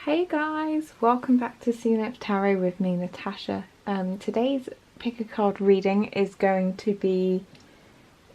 Hey guys, welcome back to Untitled Tarot with me, Natasha. Today's pick a card reading is going to be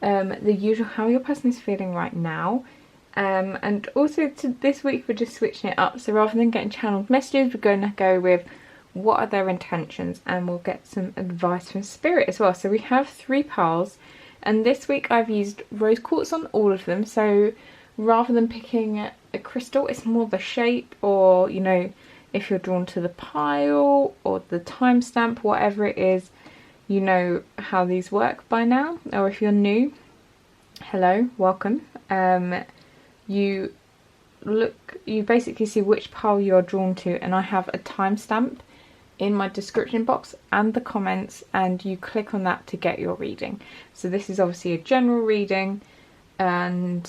the usual how your person is feeling right now. And also this week we're just switching it up, so rather than getting channeled messages, we're going to go with what are their intentions, and we'll get some advice from spirit as well. So we have 3 piles, and this week I've used rose quartz on all of them, so rather than picking a crystal, it's more the shape, or you know, if you're drawn to the pile or the timestamp, whatever it is, you know how these work by now. Or if you're new, hello, welcome. You basically see which pile you're drawn to, and I have a timestamp in my description box and the comments, and you click on that to get your reading. So this is obviously a general reading, and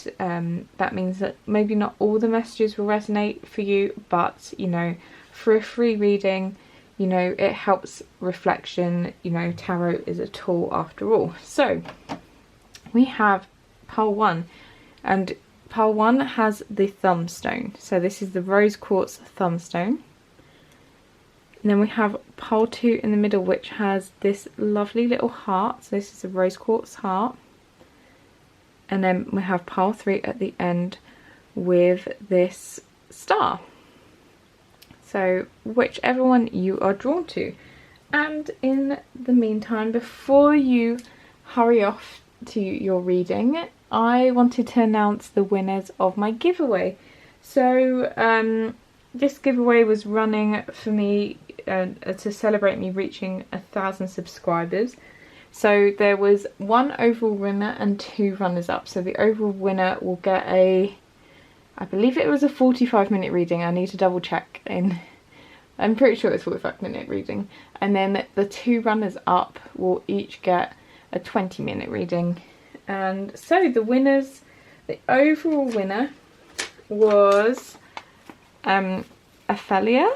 that means that maybe not all the messages will resonate for you, but you know, for a free reading, you know, it helps reflection. You know, tarot is a tool after all. So we have pile 1, and pile 1 has the thumbstone, so this is the rose quartz thumbstone. And then we have pile 2 in the middle, which has this lovely little heart, so this is a rose quartz heart. And then we have pile 3 at the end with this star. So whichever one you are drawn to. And in the meantime, before you hurry off to your reading, I wanted to announce the winners of my giveaway. So this giveaway was running for me to celebrate me reaching 1,000 subscribers. So there was 1 overall winner and 2 runners-up. So the overall winner will get I believe it was a 45-minute reading. I need to double check. I'm pretty sure it's 45-minute reading. And then the 2 runners-up will each get a 20-minute reading. And so the overall winner was Ophelia.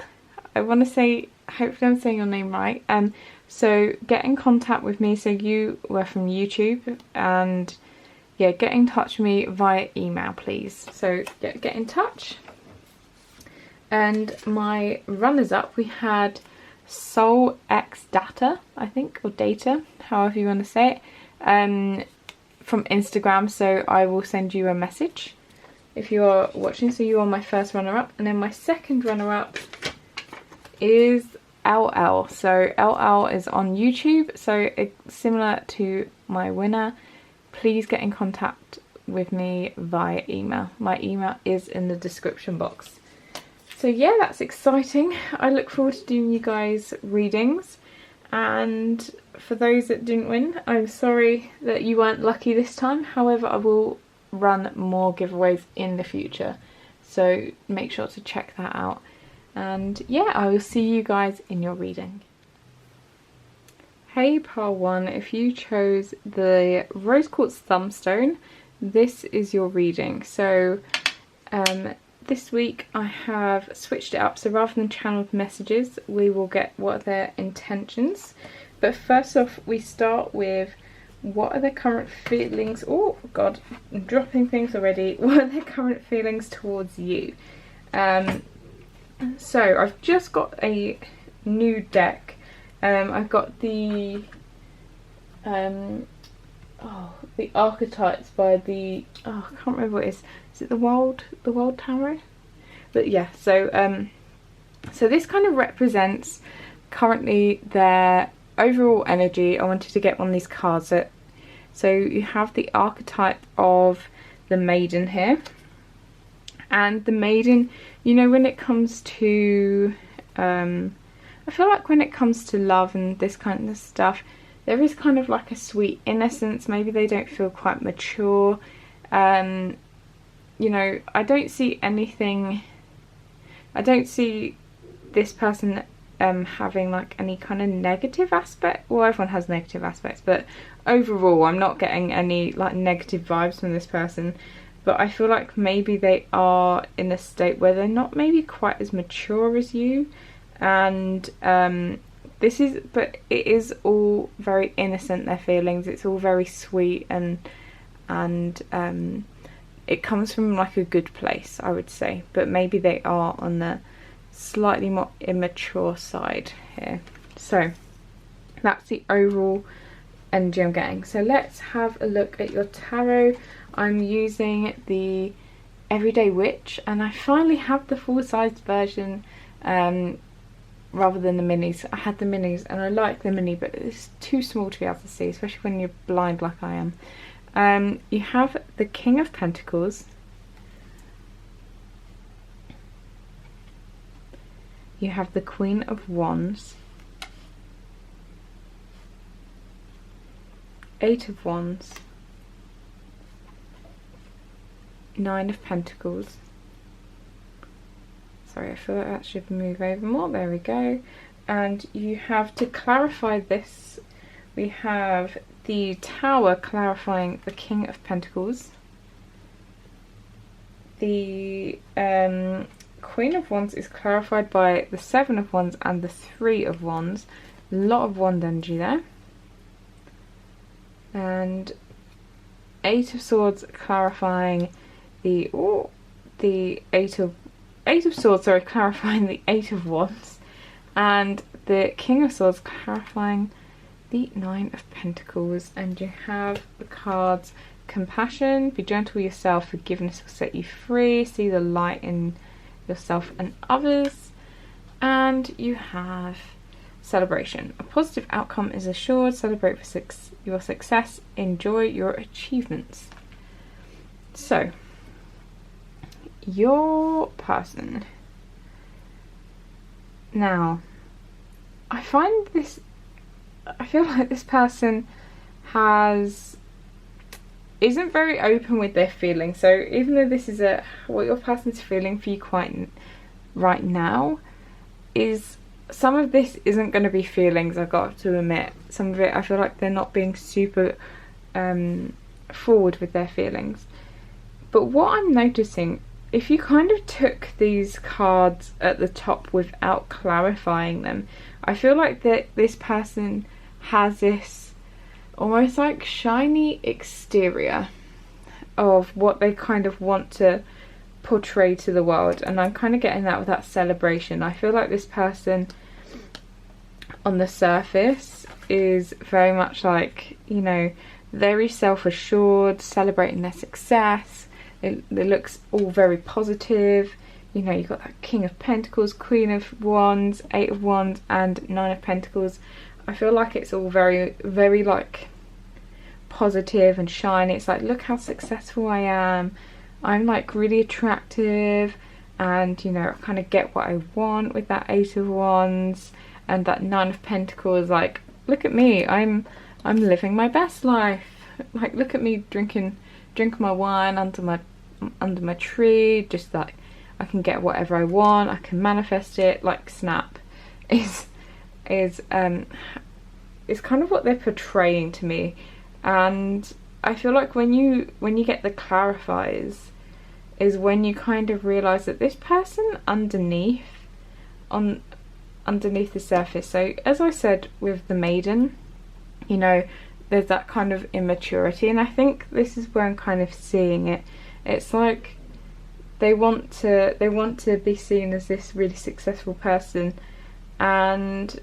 I want to say, hopefully I'm saying your name right. So get in contact with me. So you were from YouTube, and yeah, get in touch with me via email, please. So get in touch. And my runners-up, we had Soul X Data, I think, or Data, however you want to say it, from Instagram. So I will send you a message if you are watching. So you are my first runner-up, and then my second runner-up is LL. So LL is on YouTube, so similar to my winner. Please get in contact with me via email. My email is in the description box. So yeah, that's exciting. I look forward to doing you guys readings, and for those that didn't win, I'm sorry that you weren't lucky this time. However, I will run more giveaways in the future, so make sure to check that out. And yeah, I will see you guys in your reading. Hey pile 1, if you chose the rose quartz thumbstone, this is your reading. So this week I have switched it up, so rather than channeled messages, we will get what are their intentions. But first off, we start with what are their current feelings. Oh god, I'm dropping things already. What are their current feelings towards you? So I've just got a new deck. I've got the archetypes by the I can't remember what it is. Is it the Wild Tarot? But yeah, so so this kind of represents currently their overall energy. I wanted to get one of these cards. So you have the archetype of the maiden here. And the maiden, you know, when it comes to, I feel like when it comes to love and this kind of stuff, there is kind of like a sweet innocence. Maybe they don't feel quite mature. You know, I don't see anything, I don't see this person having like any kind of negative aspect. Well, everyone has negative aspects, but overall I'm not getting any like negative vibes from this person. But I feel like maybe they are in a state where they're not maybe quite as mature as you. And but it is all very innocent, their feelings. It's all very sweet, and it comes from like a good place, I would say. But maybe they are on the slightly more immature side here. So that's the overall energy I'm getting. So let's have a look at your tarot. I'm using the Everyday Witch, and I finally have the full-sized version rather than the minis. I had the minis and I like the mini, but it's too small to be able to see, especially when you're blind like I am. You have the King of Pentacles, you have the Queen of Wands, Eight of Wands, Nine of Pentacles. Sorry, I feel like that should move over more. There we go. And you have, to clarify this, we have the Tower clarifying the King of Pentacles, the Queen of Wands is clarified by the Seven of Wands and the Three of Wands. A lot of wand energy there. And Eight of Swords clarifying the Eight of Swords, sorry, clarifying the Eight of Wands, and the King of Swords clarifying the Nine of Pentacles. And you have the cards Compassion, be gentle with yourself, forgiveness will set you free, see the light in yourself and others. And you have Celebration, a positive outcome is assured, celebrate for your success, enjoy your achievements. So your person, now I feel like this person isn't very open with their feelings. So even though this is what your person's feeling for you quite right now, is some of this isn't going to be feelings, I've got to admit. Some of it I feel like they're not being super forward with their feelings. But what I'm noticing, if you kind of took these cards at the top without clarifying them, I feel like that this person has this almost like shiny exterior of what they kind of want to portray to the world, and I'm kind of getting that with that Celebration. I feel like this person on the surface is very much like, you know, very self-assured, celebrating their success. It looks all very positive. You know, you've got that King of Pentacles, Queen of Wands, Eight of Wands and Nine of Pentacles. I feel like it's all very, very like positive and shiny. It's like, look how successful I am. I'm like really attractive, and you know, I kind of get what I want with that Eight of Wands and that Nine of Pentacles. Like, look at me, I'm living my best life. Like, look at me drinking my wine under my tree. Just like, I can get whatever I want, I can manifest it. Like, snap is kind of what they're portraying to me. And I feel like when you get the clarifiers is when you kind of realise that this person underneath the surface, so as I said with the Maiden, you know, there's that kind of immaturity, and I think this is where I'm kind of seeing it. It's like they want to be seen as this really successful person, and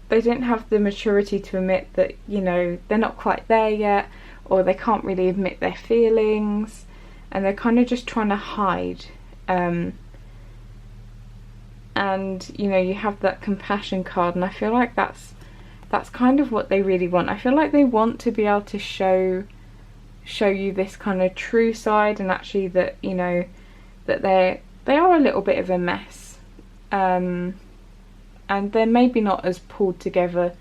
they don't have the maturity to admit that, you know, they're not quite there yet, or they can't really admit their feelings, and they're kind of just trying to hide. And you know, you have that Compassion card, and I feel like that's kind of what they really want. I feel like they want to be able to show you this kind of true side, and actually that, you know, that they are a little bit of a mess, and they're maybe not as pulled together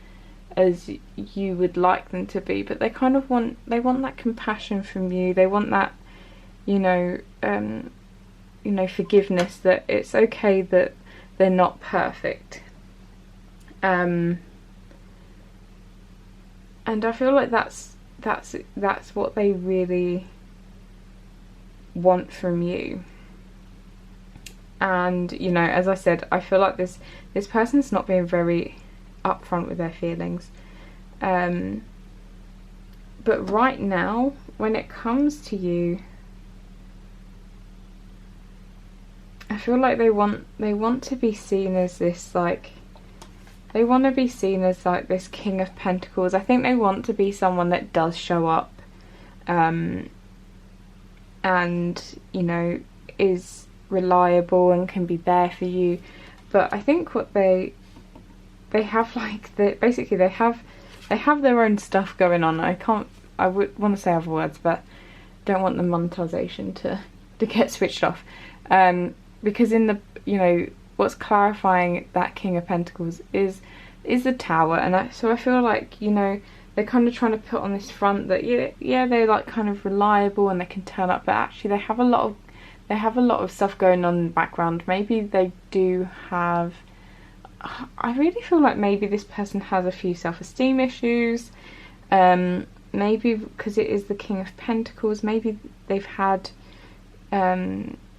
as you would like them to be, but they kind of want that compassion from you. They want that, you know, forgiveness, that it's okay that they're not perfect. And I feel like that's what they really want from you. And you know, as I said, I feel like this person's not being very upfront with their feelings. But right now, when it comes to you, I feel like they want to be seen as this, like, they want to be seen as like this King of Pentacles. I think they want to be someone that does show up, and, you know, is reliable and can be there for you. But I think what they have, like, basically they have their own stuff going on. I would want to say other words, but don't want the monetization to get switched off. Because in the, you know, what's clarifying that King of Pentacles is the Tower, and so I feel like, you know, they're kind of trying to put on this front that yeah they're like kind of reliable and they can turn up, but actually they have a lot of stuff going on in the background. Maybe they do have, I really feel like maybe this person has a few self-esteem issues, maybe because it is the King of Pentacles. Maybe they've had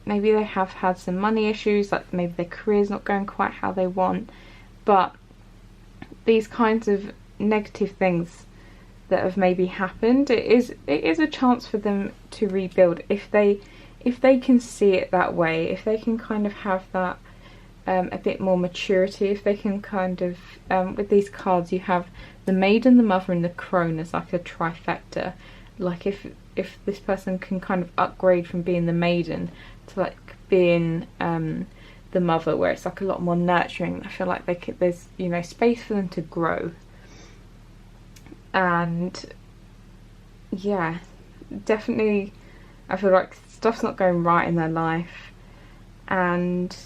maybe they have had some money issues, like maybe their career's not going quite how they want. But these kinds of negative things that have maybe happened, it is a chance for them to rebuild if they can see it that way, if they can kind of have that a bit more maturity, if they can kind of with these cards you have the Maiden, the Mother and the Crone as like a trifecta. Like if this person can kind of upgrade from being the Maiden to like being the Mother, where it's like a lot more nurturing, I feel like there's, you know, space for them to grow. And yeah, definitely I feel like stuff's not going right in their life. And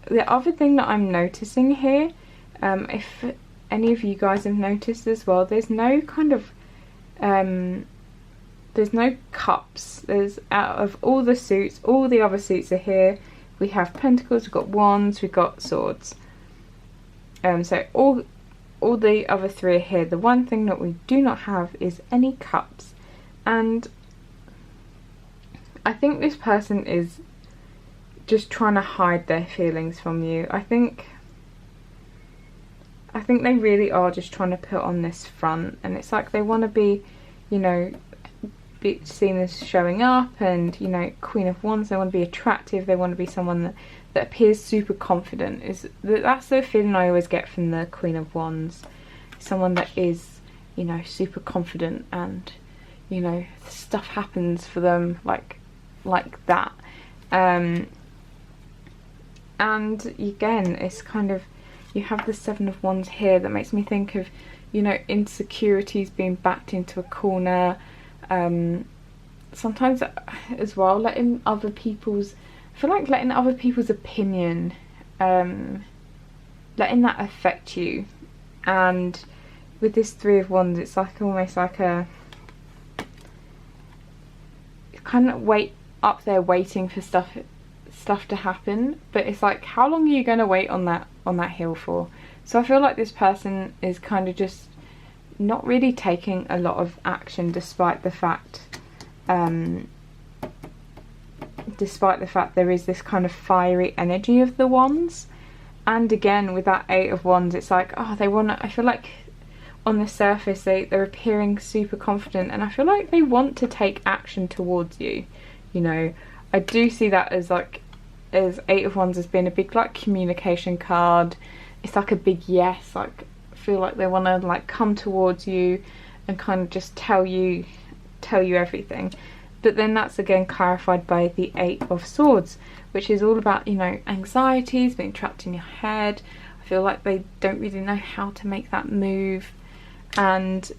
the other thing that I'm noticing here, if any of you guys have noticed as well, there's no kind of there's no cups. There's, out of all the suits, all the other suits are here. We have pentacles, we've got wands, we've got swords. So all the other three are here. The one thing that we do not have is any cups. And I think this person is just trying to hide their feelings from you. I think they really are just trying to put on this front, and it's like they want to be, you know, be seen as showing up, and, you know, Queen of Wands, they want to be attractive, they want to be someone that appears super confident. That's the feeling I always get from the Queen of Wands. Someone that is, you know, super confident, and, you know, stuff happens for them like that. And again, it's kind of, you have the Seven of Wands here that makes me think of, you know, insecurities being backed into a corner. Sometimes as well, letting other people's opinion, letting that affect you. And with this Three of Wands, it's like almost like a kind of waiting for stuff to happen, but it's like, how long are you going to wait on that hill for? So I feel like this person is kind of just not really taking a lot of action, despite the fact there is this kind of fiery energy of the wands. And again, with that Eight of Wands, it's like, oh, I feel like on the surface they're appearing super confident, and I feel like they want to take action towards you. You know, I do see that as Eight of Wands as being a big like communication card. It's like a big yes, like I feel like they want to like come towards you and kind of just tell you everything. But then that's again clarified by the Eight of Swords, which is all about, you know, anxieties, being trapped in your head. I feel like they don't really know how to make that move. And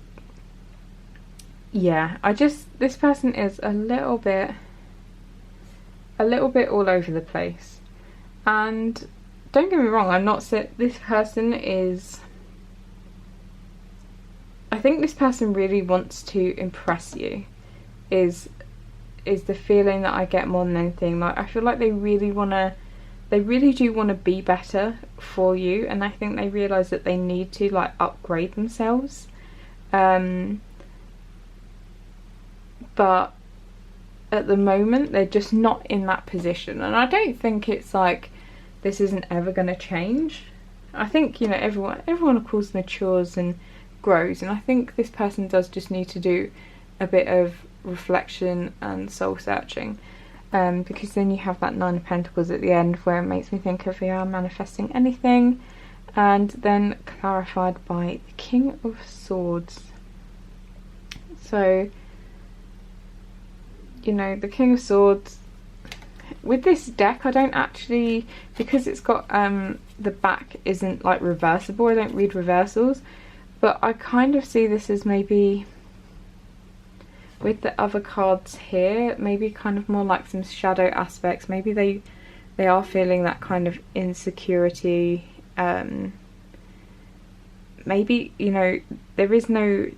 yeah, this person is a little bit all over the place. And don't get me wrong, I'm not saying this person is, I think this person really wants to impress you, is the feeling that I get more than anything. Like, I feel like they really do want to be better for you, and I think they realise that they need to like upgrade themselves. But at the moment they're just not in that position, and I don't think it's like this isn't ever going to change. I think, you know, everyone of course matures and grows, and I think this person does just need to do a bit of reflection and soul searching. because then you have that Nine of Pentacles at the end, where it makes me think of manifesting anything, and then clarified by the King of Swords. So, you know, the King of Swords, with this deck, I don't actually, because it's got the back isn't like reversible, I don't read reversals, but I kind of see this as maybe, with the other cards here, maybe kind of more like some shadow aspects. Maybe they are feeling that kind of insecurity. Maybe, you know, there is no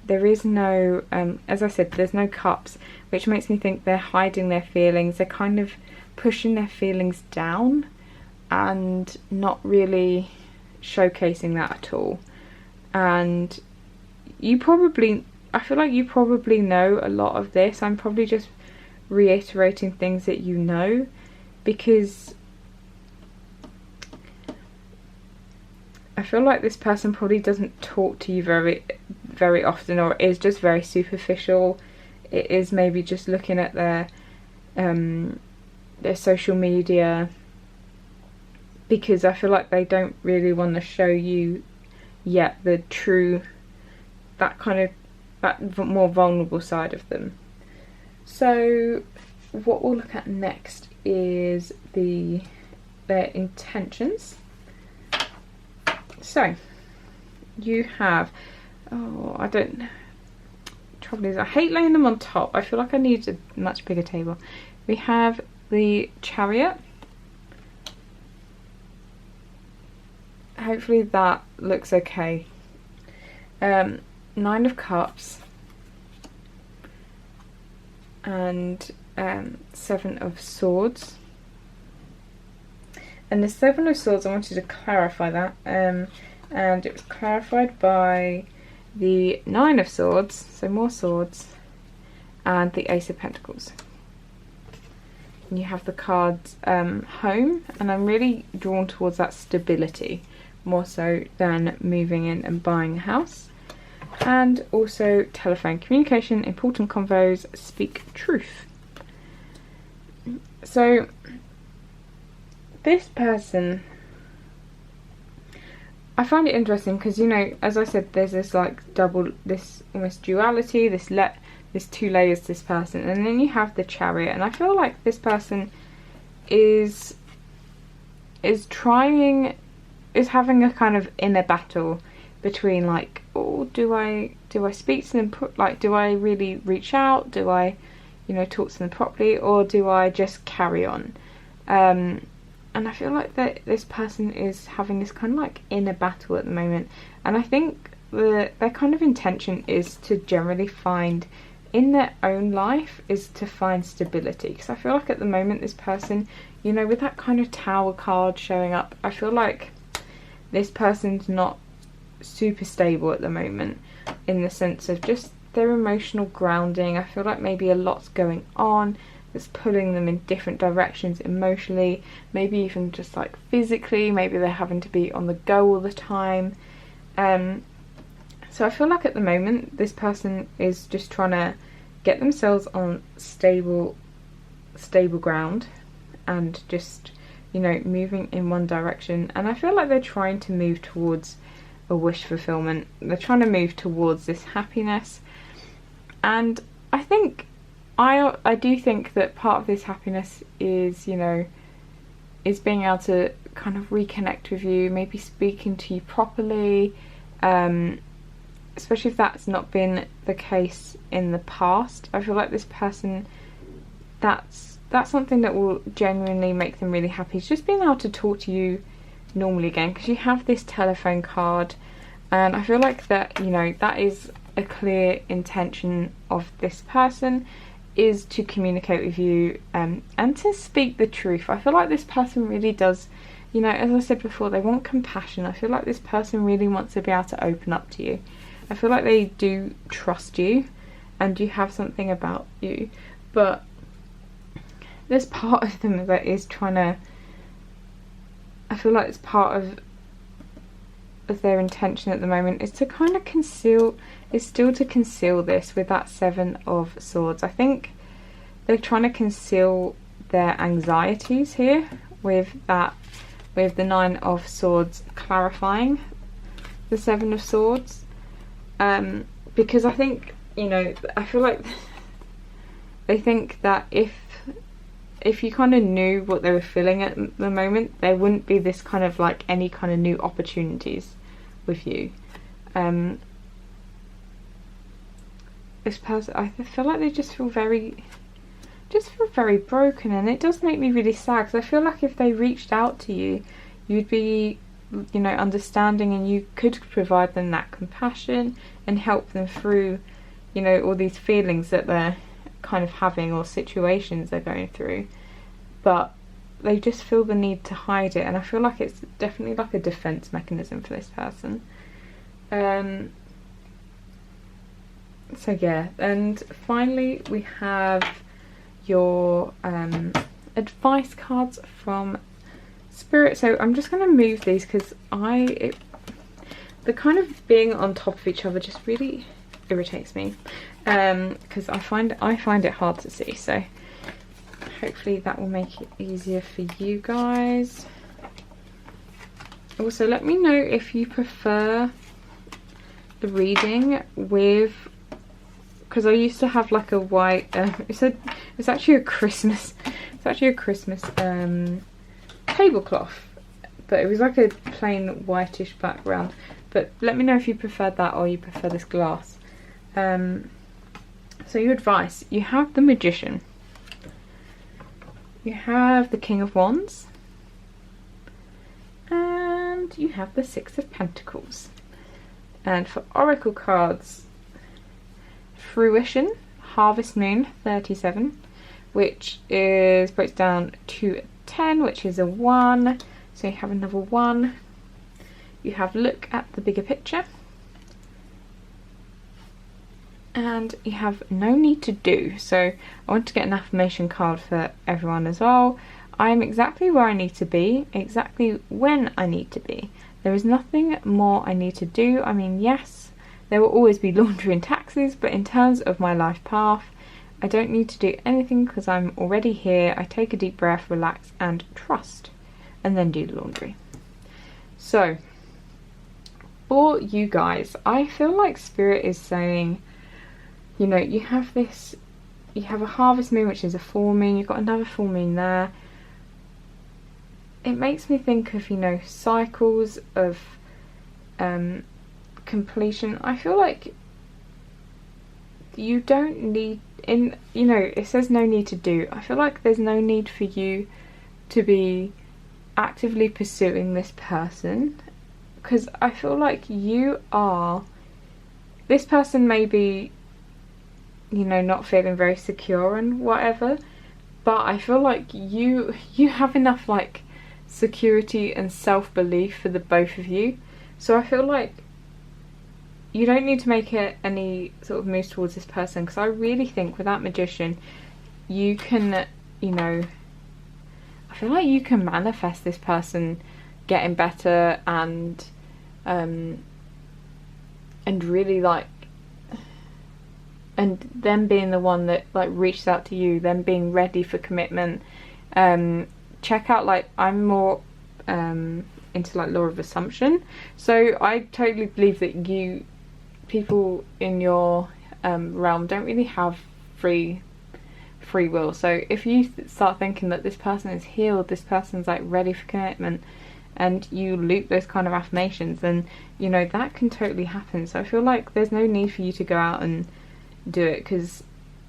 as I said, there's no cups, which makes me think they're hiding their feelings. They're kind of pushing their feelings down and not really showcasing that at all. And you probably, I feel like you probably know a lot of this. I'm probably just reiterating things that you know, because I feel like this person probably doesn't talk to you very often, or is just very superficial. It is maybe just looking at their social media, because I feel like they don't really want to show you yet the true, that more vulnerable side of them. So what we'll look at next is their intentions. So you have, trouble is I hate laying them on top. I feel like I need a much bigger table. We have the Chariot. Hopefully that looks okay. Nine of Cups and Seven of Swords. And the Seven of Swords, I wanted to clarify that, and it was clarified by the Nine of Swords, so more swords, and the Ace of Pentacles. And you have the cards home, and I'm really drawn towards that stability, more so than moving in and buying a house. And also telephone communication, important convos, speak truth. So this person, I find it interesting because, you know, as I said, there's this like this almost duality, this two layers to this person, and then you have the Chariot, and I feel like this person is having a kind of inner battle between like, oh, do I speak to them, do I really reach out, do I, you know, talk to them properly, or do I just carry on? And I feel like that this person is having this kind of like inner battle at the moment, and I think their kind of intention is to generally find, in their own life, is to find stability. Because I feel like at the moment this person, you know, with that kind of Tower card showing up, I feel like this person's not super stable at the moment, in the sense of just their emotional grounding. I feel like maybe a lot's going on that's pulling them in different directions emotionally, maybe even just like physically. Maybe they're having to be on the go all the time. So I feel like at the moment this person is just trying to get themselves on stable ground, and just, you know, moving in one direction. And I feel like they're trying to move towards a wish fulfillment. They're trying to move towards this happiness, and I think I do think that part of this happiness is, you know, is being able to kind of reconnect with you, maybe speaking to you properly, especially if that's not been the case in the past. I feel like this person, that's something that will genuinely make them really happy, is just being able to talk to you normally again, because you have this telephone card, and I feel like that, you know, that is a clear intention of this person, is to communicate with you and to speak the truth. I feel like this person really does, you know, as I said before, they want compassion. I feel like this person really wants to be able to open up to you. I feel like they do trust you, and you have something about you, but there's part of them that is trying to, I feel like it's part of their intention at the moment is to kind of conceal, is still to conceal this with that Seven of Swords. I think they're trying to conceal their anxieties here with the Nine of Swords clarifying the Seven of Swords, because I think, you know, I feel like they think that if you kind of knew what they were feeling at the moment, there wouldn't be this kind of like any kind of new opportunities with you. This person, I feel like they just feel very broken, and it does make me really sad, because I feel like if they reached out to you, you'd be, you know, understanding, and you could provide them that compassion and help them through, you know, all these feelings that they're kind of having or situations they're going through, but they just feel the need to hide it, and I feel like it's definitely like a defense mechanism for this person. So yeah, and finally we have your advice cards from Spirit. So I'm just going to move these because the kind of being on top of each other just really irritates me, because I find it hard to see, so hopefully that will make it easier for you guys. Also, let me know if you prefer the reading with, because I used to have like a white it's actually a Christmas tablecloth, but it was like a plain whitish background. But let me know if you preferred that or you prefer this glass. So your advice: you have the Magician, you have the King of Wands, and you have the Six of Pentacles. And for Oracle cards, Fruition, Harvest Moon 37, which breaks down to 10, which is a 1, so you have another 1. You have Look at the Bigger Picture, and you have No Need to Do. So I want to get an affirmation card for everyone as well. I am exactly where I need to be, exactly when I need to be. There is nothing more I need to do. I mean, yes, there will always be laundry and taxes, but in terms of my life path, I don't need to do anything because I'm already here. I take a deep breath, relax and trust, and then do the laundry. So for you guys, I feel like Spirit is saying, you know, you have a Harvest Moon, which is a full moon, you've got another full moon there. It makes me think of, you know, cycles of completion. I feel like you don't need, you know, it says no need to do. I feel like there's no need for you to be actively pursuing this person, because I feel like this person may be, you know, not feeling very secure and whatever, but I feel like you have enough like security and self-belief for the both of you. So I feel like you don't need to make it any sort of moves towards this person, because I really think with that Magician you can, you know, I feel like you can manifest this person getting better and really like, and them being the one that like reached out to you, them being ready for commitment. Check out, like, I'm more into like law of assumption, so I totally believe that people in your realm don't really have free will. So if you start thinking that this person is healed, this person's like ready for commitment, and you loop those kind of affirmations, then you know that can totally happen. So I feel like there's no need for you to go out and do it, because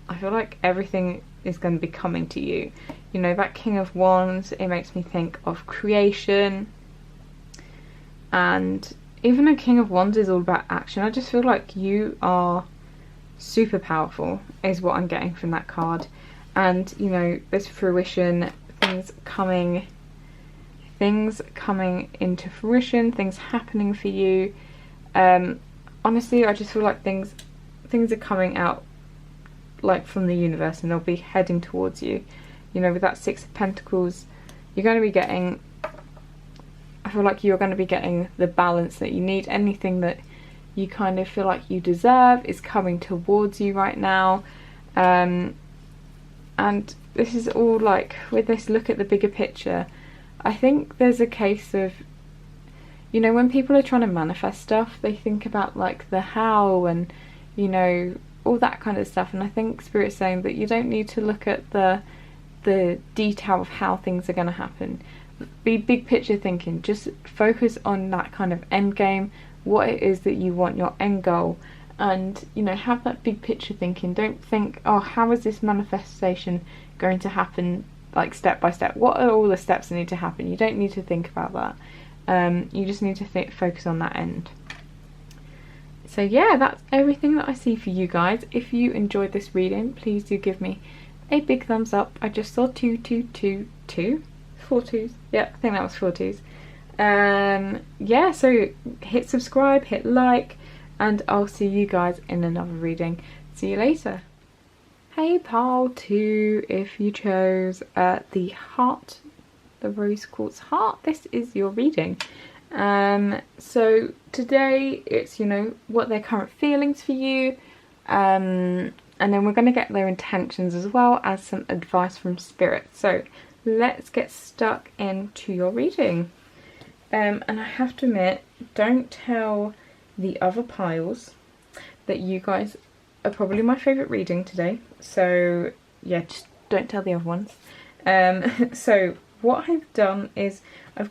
I feel like everything is going to be coming to you. You know, that King of Wands, it makes me think of creation, and even though King of Wands is all about action, I just feel like you are super powerful is what I'm getting from that card. And you know, there's fruition, things coming into fruition, things happening for you. Honestly, I just feel like things are coming out like from the universe, and they'll be heading towards you. You know, with that Six of Pentacles, you're going to be getting, I feel like you're going to be getting the balance that you need. Anything that you kind of feel like you deserve is coming towards you right now. And this is all like, with this look at the bigger picture, I think there's a case of, you know, when people are trying to manifest stuff, they think about like the how and, you know, all that kind of stuff. And I think Spirit's saying that you don't need to look at the detail of how things are going to happen. Be big picture thinking. Just focus on that kind of end game, what it is that you want, your end goal, and, you know, have that big picture thinking. Don't think, oh, how is this manifestation going to happen, like step by step? What are all the steps that need to happen? You don't need to think about that. You just need to focus on that end. So yeah, that's everything that I see for you guys. If you enjoyed this reading, please do give me a big thumbs up. I just saw 4 twos. Yeah, I think that was 4 twos. Yeah, so hit subscribe, hit like, and I'll see you guys in another reading. See you later. Hey pile 2, if you chose the heart, the rose quartz heart, this is your reading. So today it's, you know, what their current feelings for you, and then we're going to get their intentions as well as some advice from Spirit. So let's get stuck into your reading. And I have to admit, don't tell the other piles that you guys are probably my favourite reading today. So yeah, just don't tell the other ones. So what I've done is I've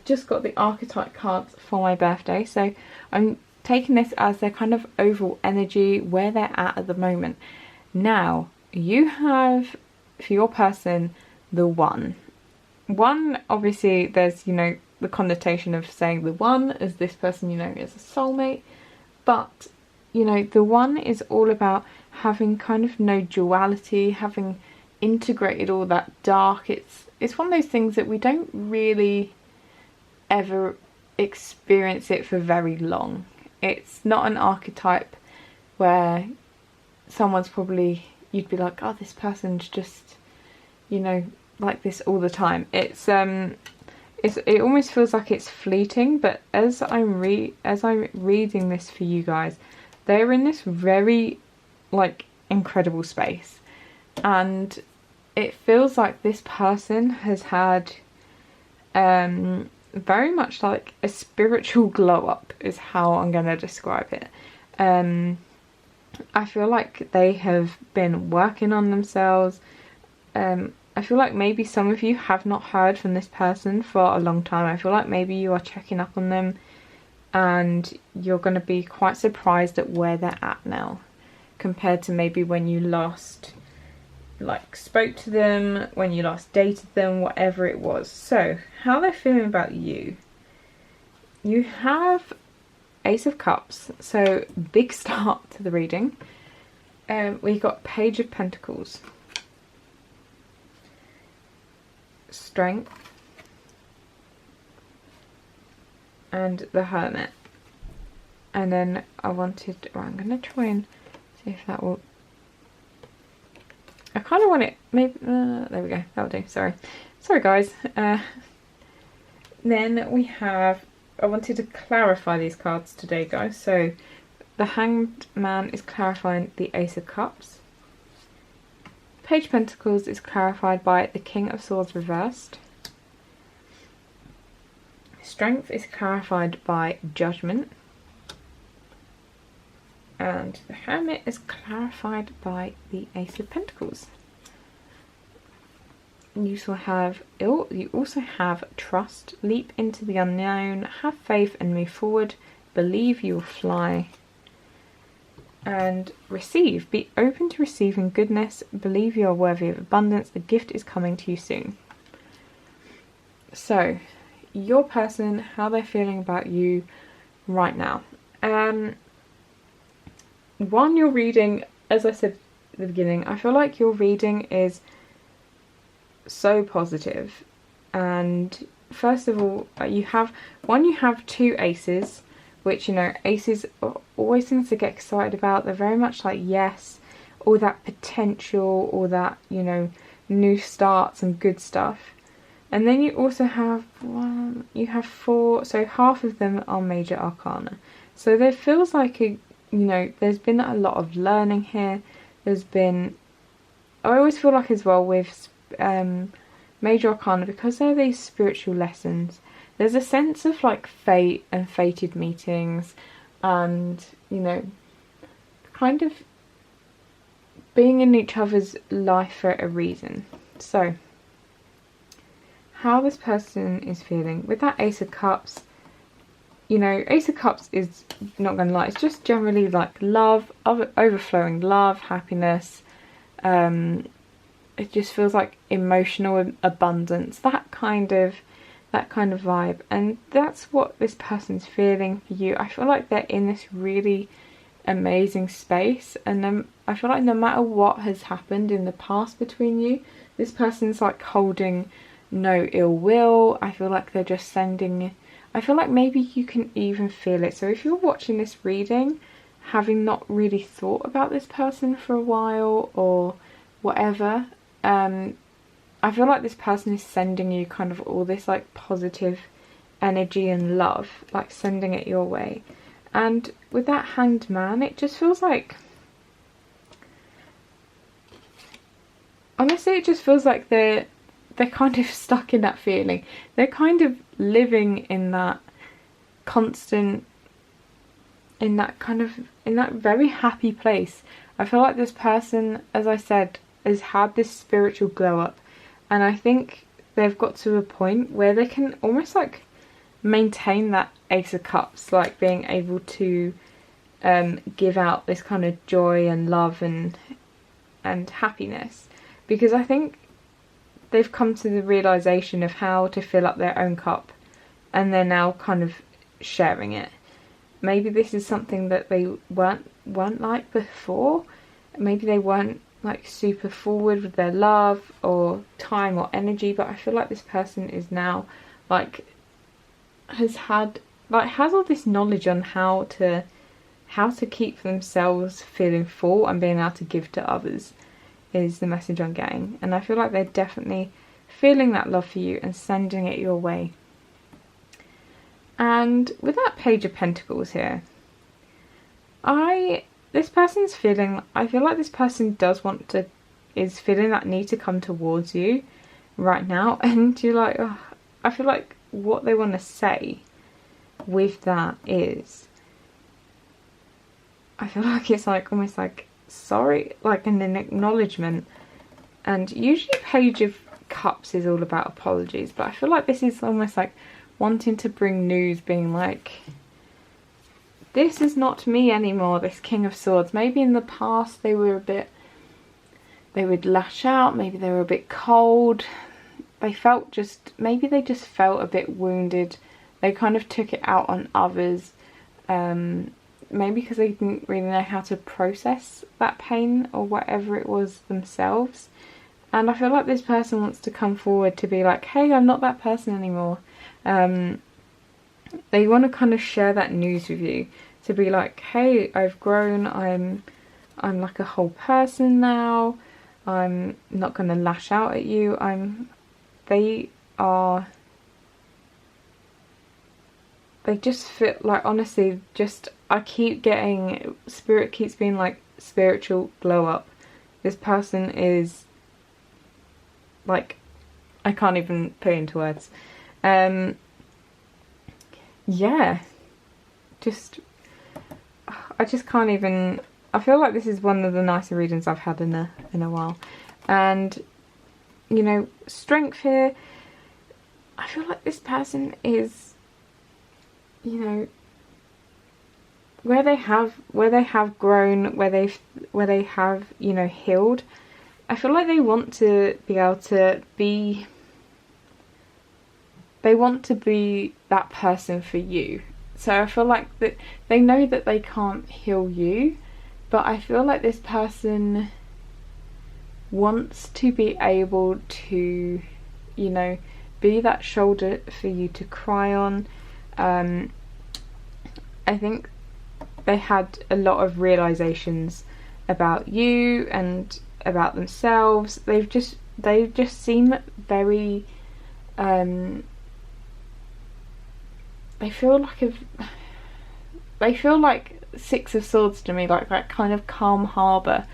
just got the archetype cards for my birthday. So I'm taking this as their kind of overall energy, where they're at the moment. Now you have, for your person, the one. Obviously there's, you know, the connotation of saying the one as this person, you know, is a soulmate, but, you know, the one is all about having kind of no duality, having integrated all that dark. It's one of those things that we don't really ever experience it for very long. It's not an archetype where someone's probably, you'd be like, oh, this person's just, you know, like this all the time. It almost feels like it's fleeting, but as I'm reading this for you guys, they're in this very, like, incredible space, and it feels like this person has had very much like a spiritual glow up is how I'm going to describe it. I feel like they have been working on themselves. I feel like maybe some of you have not heard from this person for a long time. I feel like maybe you are checking up on them and you're going to be quite surprised at where they're at now compared to maybe when you last like spoke to them, when you last dated them, whatever it was. So how they're feeling about you. You have Ace of Cups, so big start to the reading. We got Page of Pentacles, Strength, and the Hermit. And then I'm going to try and see if that will, I kind of want it, maybe, there we go, that'll do, sorry guys. Then we have, I wanted to clarify these cards today, guys. So the Hanged Man is clarifying the Ace of Cups. Page of Pentacles is clarified by the King of Swords reversed. Strength is clarified by Judgment. And the Hermit is clarified by the Ace of Pentacles. You also have Trust, Leap into the unknown, Have faith and move forward, Believe you will fly, and Receive. Be open to receiving goodness, believe you are worthy of abundance, a gift is coming to you soon. So, your person, how they're feeling about you right now. One, your reading, as I said at the beginning, I feel like your reading is so positive. And first of all, you have two aces, which, you know, aces always things to get excited about. They're very much like, yes, all that potential, all that, you know, new starts and good stuff. And then you also have four, so half of them are major arcana. So there feels like you know, there's been a lot of learning here. There's been I always feel like as well with Major Arcana, because they're these spiritual lessons, there's a sense of like fate and fated meetings, and you know, kind of being in each other's life for a reason. So how this person is feeling with that Ace of Cups, you know, Ace of Cups is, not gonna lie, it's just generally like love, overflowing love, happiness. It just feels like emotional abundance, that kind of vibe, and that's what this person's feeling for you. I feel like they're in this really amazing space, and I feel like no matter what has happened in the past between you, this person's like holding no ill will. I feel like they're just sending, I feel like maybe you can even feel it. So if you're watching this reading having not really thought about this person for a while or whatever, I feel like this person is sending you kind of all this like positive energy and love, like sending it your way. And with that Hanged Man, it just feels like, honestly, it just feels like they're kind of stuck in that feeling. They're kind of living in that constant, in that very happy place. I feel like this person, as I said, has had this spiritual glow up, and I think they've got to a point where they can almost like maintain that Ace of Cups, like being able to give out this kind of joy and love and happiness, because I think they've come to the realization of how to fill up their own cup, and they're now kind of sharing it. Maybe this is something that they weren't like before. Maybe they weren't like super forward with their love or time or energy, but I feel like this person is now like has all this knowledge on how to keep themselves feeling full and being able to give to others, is the message I'm getting. And I feel like they're definitely feeling that love for you and sending it your way. And with that Page of Pentacles here, this person's feeling, I feel like this person is feeling that need to come towards you right now, and you're like, oh, I feel like what they want to say with that is, I feel like it's like almost like sorry, like an acknowledgement. And usually Page of Cups is all about apologies, but I feel like this is almost like wanting to bring news, being like, this is not me anymore, this King of Swords. Maybe in the past they would lash out, maybe they were a bit cold, maybe they just felt a bit wounded. They kind of took it out on others, maybe because they didn't really know how to process that pain or whatever it was themselves. And I feel like this person wants to come forward to be like, hey, I'm not that person anymore. They want to kind of share that news with you, to be like, hey, I've grown, I'm like a whole person now, I'm not going to lash out at you. They just feel like, honestly, I keep getting, Spirit keeps being like, spiritual glow up. This person is like, I can't even put it into words. Yeah, I just can't even, I feel like this is one of the nicer readings I've had in a while. And, you know, strength here, I feel like this person is, you know, where they have grown, where they have, you know, healed, I feel like they want to be able to be, they want to be that person for you. So I feel like that they know that they can't heal you, but I feel like this person wants to be able to, you know, be that shoulder for you to cry on. I think they had a lot of realizations about you and about themselves. They just seem very they feel like Six of Swords to me, like that kind of calm harbour,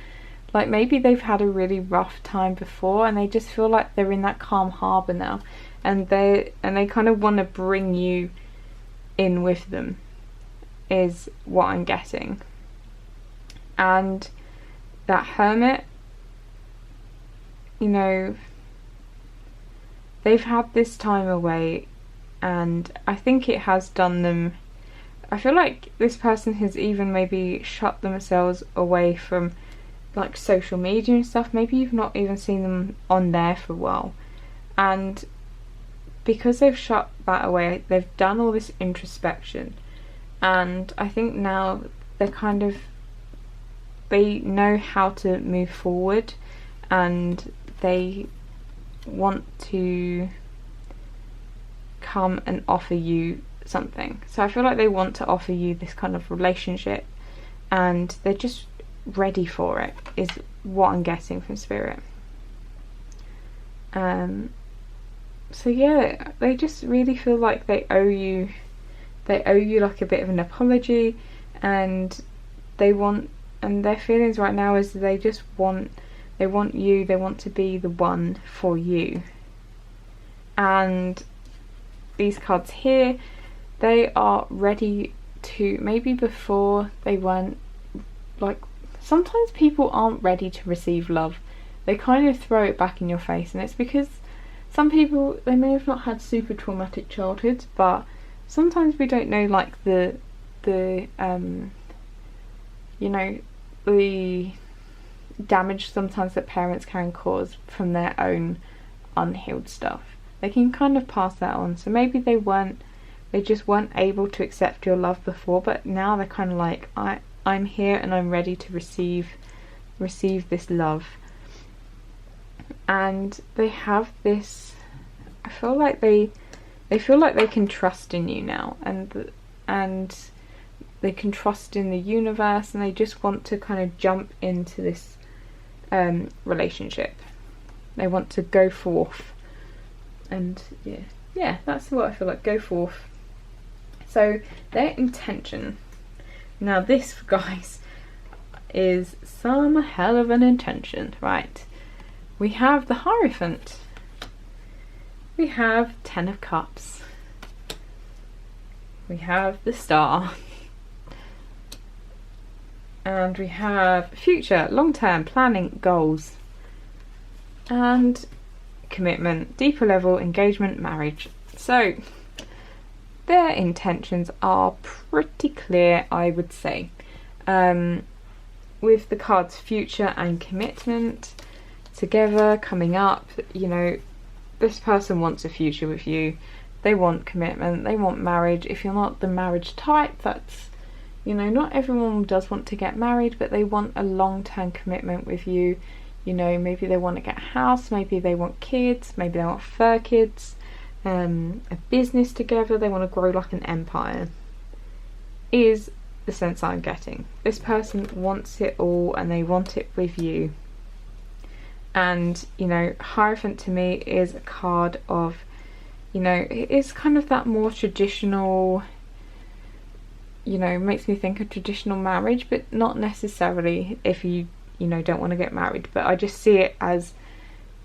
Like maybe they've had a really rough time before and they just feel like they're in that calm harbour now, and they kind of want to bring you in with them, is what I'm getting. And that Hermit, you know, they've had this time away, and I think it has done them, I feel like this person has even maybe shut themselves away from like social media and stuff. Maybe you've not even seen them on there for a while, and because they've shut that away, they've done all this introspection, and I think now they know how to move forward, and they want to come and offer you something. So I feel like they want to offer you this kind of relationship, and they're just ready for it, is what I'm getting from Spirit. So yeah, they just really feel like they owe you like a bit of an apology, and their feelings right now is they want to be the one for you. And these cards here, they are ready to, maybe before they weren't, like, sometimes people aren't ready to receive love. They kind of throw it back in your face, and it's because some people, they may have not had super traumatic childhoods, but sometimes we don't know, like, the damage sometimes that parents can cause from their own unhealed stuff. They can kind of pass that on. So maybe they just weren't able to accept your love before, but now they're kind of like, I'm here and I'm ready to receive this love. And they have this, I feel like they feel like they can trust in you now, and they can trust in the universe, and they just want to kind of jump into this relationship. They want to go forth, and yeah, that's what I feel like, go forth. So their intention, now this, guys, is some hell of an intention, right? We have the Hierophant, we have 10 of Cups, we have the Star, and we have future, long-term planning, goals, and commitment, deeper level, engagement, marriage. So their intentions are pretty clear, I would say. With the cards future and commitment together coming up, you know, this person wants a future with you. They want commitment, they want marriage. If you're not the marriage type, that's, you know, not everyone does want to get married, but they want a long-term commitment with you. You know, maybe they want to get a house, maybe they want kids, maybe they want fur kids, a business together, they want to grow like an empire, is the sense I'm getting. This person wants it all, and they want it with you. And, you know, Hierophant to me is a card of, you know, it is kind of that more traditional, you know, makes me think of traditional marriage, but not necessarily if you know, don't want to get married. But I just see it as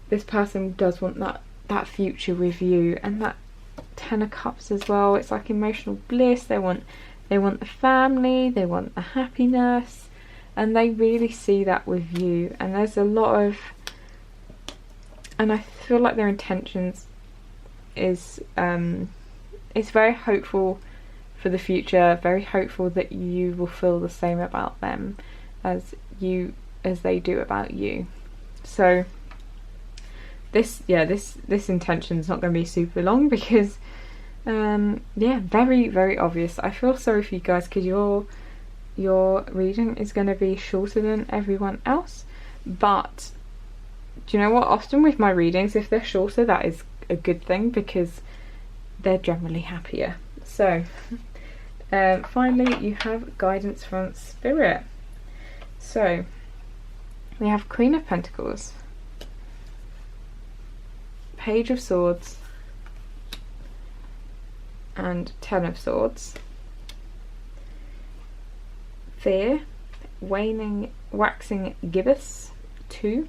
this person does want that future with you. And that 10 of Cups as well, it's like emotional bliss. They want the family, they want the happiness, and they really see that with you. And there's a lot of, and I feel like their intentions is it's very hopeful for the future, very hopeful that you will feel the same about them as they do about you. So this intention is not going to be super long, because very, very obvious. I feel sorry for you guys, because your reading is going to be shorter than everyone else. But do you know what, often with my readings, if they're shorter, that is a good thing, because they're generally happier. So finally, you have guidance from Spirit. So we have Queen of Pentacles, Page of Swords, and 10 of Swords. Fear, waxing gibbous, 2,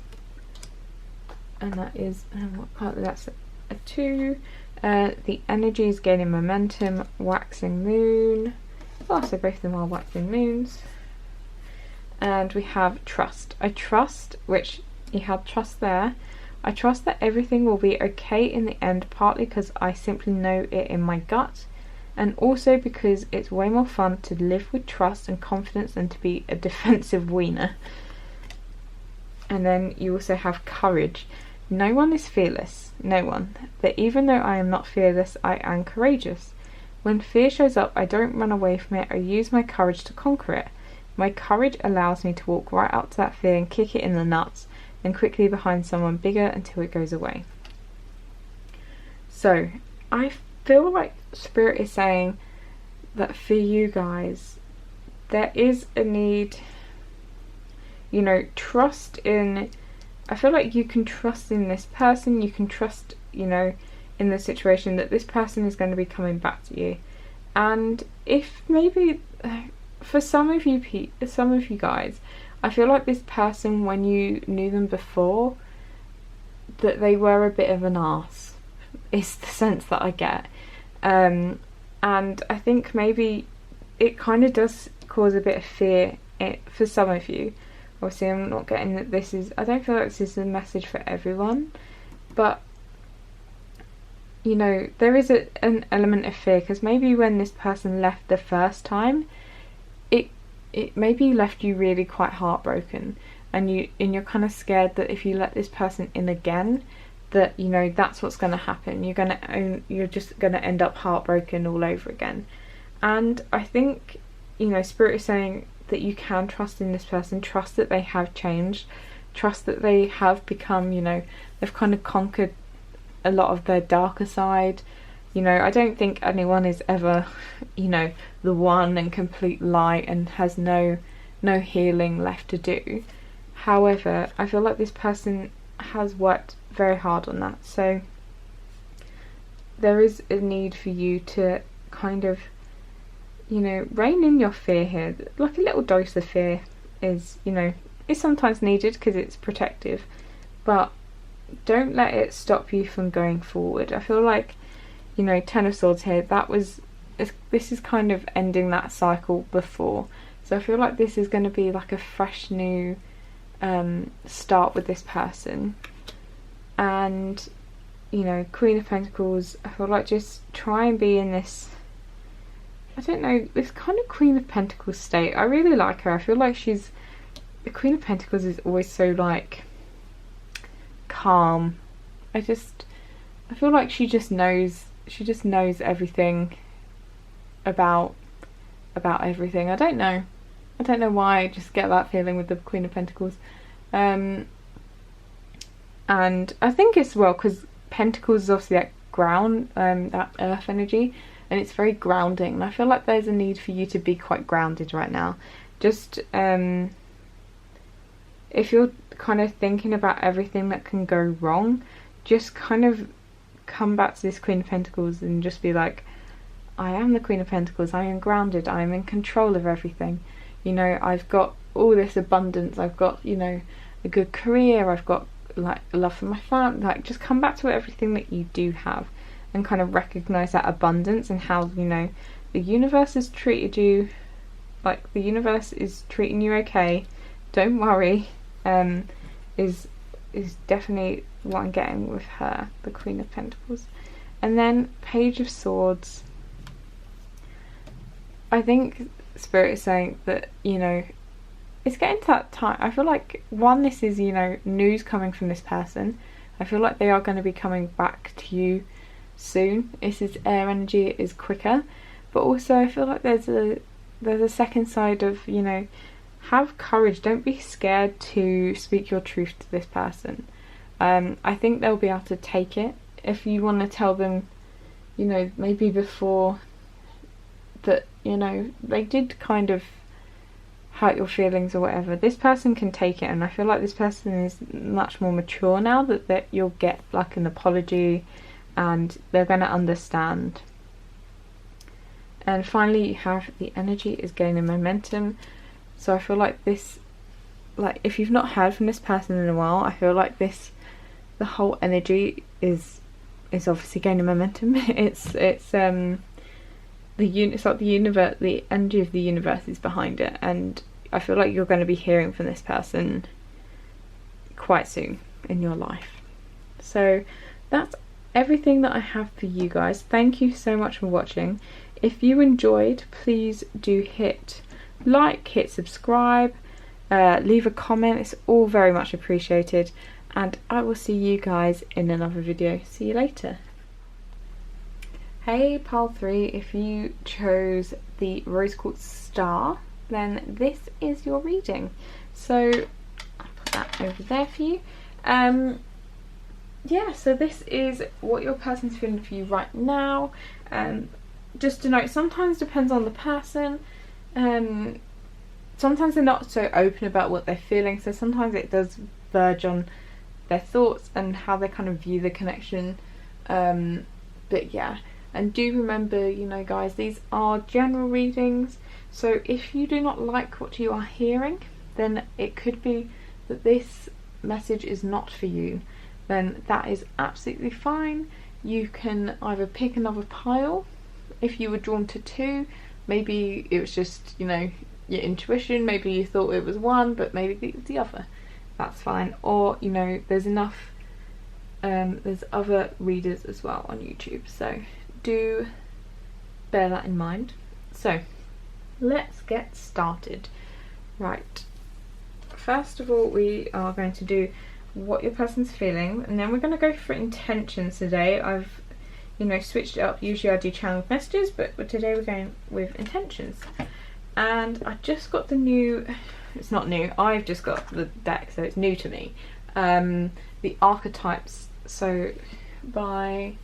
and that is what card? That's a 2. The energy is gaining momentum, waxing moon. Oh, so both of them are waxing moons. And we have trust. I trust, which you had trust there. I trust that everything will be okay in the end, partly because I simply know it in my gut, and also because it's way more fun to live with trust and confidence than to be a defensive wiener. And then you also have courage. No one is fearless, no one. But even though I am not fearless, I am courageous. When fear shows up, I don't run away from it, I use my courage to conquer it. My courage allows me to walk right up to that fear and kick it in the nuts, then quickly behind someone bigger until it goes away. So, I feel like Spirit is saying that for you guys, there is a need, you know, trust in, I feel like you can trust in this person, you can trust, you know, in the situation that this person is going to be coming back to you. And if maybe, for some of you guys, I feel like this person, when you knew them before, that they were a bit of an arse, is the sense that I get. And I think maybe it kind of does cause a bit of fear for some of you. Obviously, I'm not getting that this is, I don't feel like this is a message for everyone, but you know, there is an element of fear, because maybe when this person left the first time, it maybe left you really quite heartbroken, and you're kind of scared that if you let this person in again, that, you know, that's what's going to happen. You're just going to end up heartbroken all over again. And I think, you know, Spirit is saying that you can trust in this person, trust that they have changed, trust that they have become, you know, they've kind of conquered a lot of their darker side. You know, I don't think anyone is ever, you know, the one and complete light and has no healing left to do. However, I feel like this person has worked very hard on that. So there is a need for you to kind of, you know, rein in your fear here. Like a little dose of fear is, you know, is sometimes needed because it's protective, but don't let it stop you from going forward. I feel like, you know, Ten of Swords here, this is kind of ending that cycle before. So I feel like this is going to be like a fresh new start with this person. And, you know, Queen of Pentacles, I feel like just try and be in this, I don't know, this kind of Queen of Pentacles state. I really like her. I feel like the Queen of Pentacles is always so like calm. I feel like she just knows everything about everything. I don't know why I just get that feeling with the Queen of Pentacles. And I think it's, well, because Pentacles is obviously that ground, that earth energy, and it's very grounding, and I feel like there's a need for you to be quite grounded right now. Just if you're kind of thinking about everything that can go wrong, just kind of come back to this Queen of Pentacles and just be like, I am the Queen of Pentacles, I am grounded, I am in control of everything. You know, I've got all this abundance, I've got, you know, a good career, I've got like love for my family. Like, just come back to everything that you do have and kind of recognize that abundance, and how, you know, the universe has treated you, like the universe is treating you okay, don't worry. Is definitely what I'm getting with her, the Queen of Pentacles. And then Page of Swords, I think Spirit is saying that, you know, it's getting to that time. I feel like, one, this is, you know, news coming from this person. I feel like they are going to be coming back to you soon. This is air energy, it is quicker. But also I feel like there's a second side of, you know, have courage. Don't be scared to speak your truth to this person. I think they'll be able to take it. If you want to tell them, you know, maybe before that, you know, they did kind of hurt your feelings or whatever, this person can take it. And I feel like this person is much more mature now, that you'll get like an apology and they're going to understand. And finally you have the energy is gaining momentum. So I feel like this like, if you've not heard from this person in a while, I feel like the whole energy is obviously gaining momentum. It's like the universe, the energy of the universe is behind it, and I feel like you're going to be hearing from this person quite soon in your life. So that's everything that I have for you guys. Thank you so much for watching. If you enjoyed, please do hit like, hit subscribe, leave a comment. It's all very much appreciated, and I will see you guys in another video. See you later. Hey pile 3, if you chose the rose quartz star, then this is your reading. So I'll put that over there for you. Yeah, so this is what your person's feeling for you right now. Just to note, sometimes depends on the person. Sometimes they're not so open about what they're feeling, so sometimes it does verge on their thoughts and how they kind of view the connection. But yeah, and do remember, you know guys, these are general readings, so if you do not like what you are hearing, then it could be that this message is not for you. Then that is absolutely fine. You can either pick another pile. If you were drawn to 2, maybe it was just, you know, your intuition, maybe you thought it was one but maybe the other. That's fine. Or, you know, there's enough, there's other readers as well on YouTube, so do bear that in mind. So let's get started. Right, first of all we are going to do what your person's feeling, and then we're going to go for intentions today. I've, you know, switched it up. Usually I do channeled messages, but today we're going with intentions. And I just got the new, it's not new, I've just got the deck, so it's new to me, the archetypes, so by